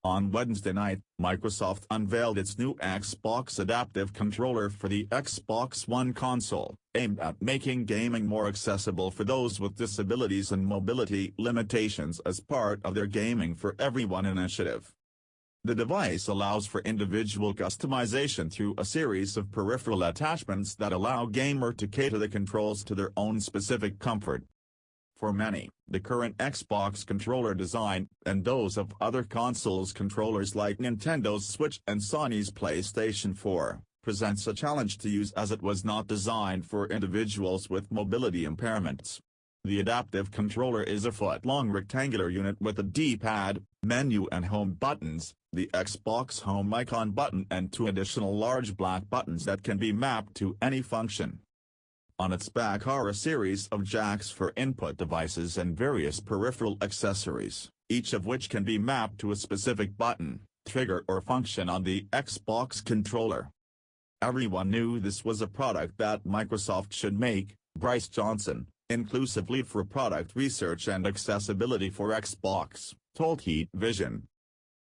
On Wednesday night, Microsoft unveiled its new Xbox Adaptive Controller for the Xbox One console, aimed at making gaming more accessible for those with disabilities and mobility limitations as part of their Gaming for Everyone initiative. The device allows for individual customization through a series of peripheral attachments that allow gamer to cater the controls to their own specific comfort. For many, the current Xbox controller design, and those of other consoles controllers like Nintendo's Switch and Sony's PlayStation 4, presents a challenge to use as it was not designed for individuals with mobility impairments. The adaptive controller is a foot-long rectangular unit with a D-pad, menu and home buttons, the Xbox Home icon button and two additional large black buttons that can be mapped to any function. On its back are a series of jacks for input devices and various peripheral accessories, each of which can be mapped to a specific button, trigger or function on the Xbox controller. Everyone knew this was a product that Microsoft should make, Bryce Johnson, inclusive lead for product research and accessibility for Xbox, told Heat Vision.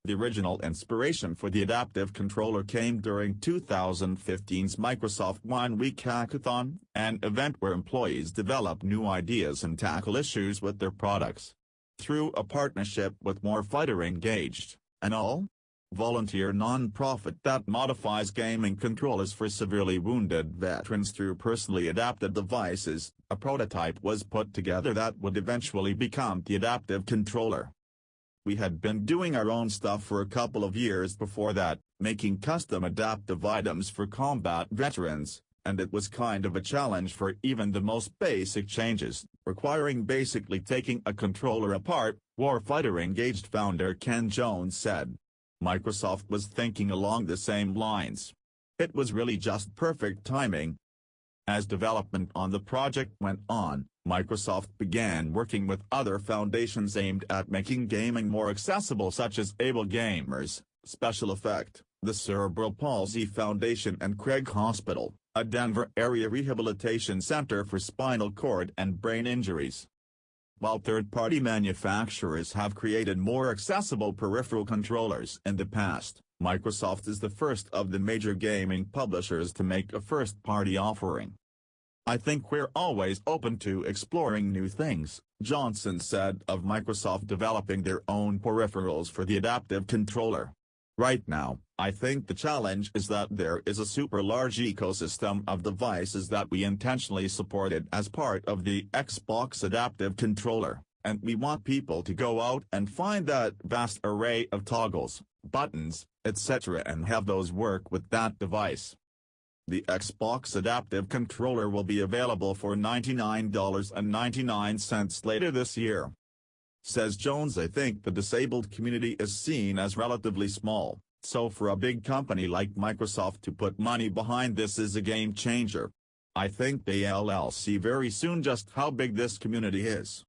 The original inspiration for the adaptive controller came during 2015's Microsoft One Week Hackathon, an event where employees develop new ideas and tackle issues with their products. Through a partnership with Warfighter Engaged, an all-volunteer non-profit that modifies gaming controllers for severely wounded veterans through personally adapted devices, a prototype was put together that would eventually become the adaptive controller. We had been doing our own stuff for a couple of years before that, making custom adaptive items for combat veterans, and it was kind of a challenge for even the most basic changes, requiring basically taking a controller apart, Warfighter Engaged founder Ken Jones said. Microsoft was thinking along the same lines. It was really just perfect timing. As development on the project went on, Microsoft began working with other foundations aimed at making gaming more accessible such as Able Gamers, Special Effect, the Cerebral Palsy Foundation and Craig Hospital, a Denver area rehabilitation center for spinal cord and brain injuries. While third-party manufacturers have created more accessible peripheral controllers in the past, Microsoft is the first of the major gaming publishers to make a first-party offering. I think we're always open to exploring new things, Johnson said of Microsoft developing their own peripherals for the adaptive controller. Right now, I think the challenge is that there is a super large ecosystem of devices that we intentionally supported as part of the Xbox adaptive controller, and we want people to go out and find that vast array of toggles, buttons, etc. and have those work with that device. The Xbox Adaptive Controller will be available for $99.99 later this year. Says Jones. I think the disabled community is seen as relatively small, so for a big company like Microsoft to put money behind this is a game changer. I think they'll see very soon just how big this community is.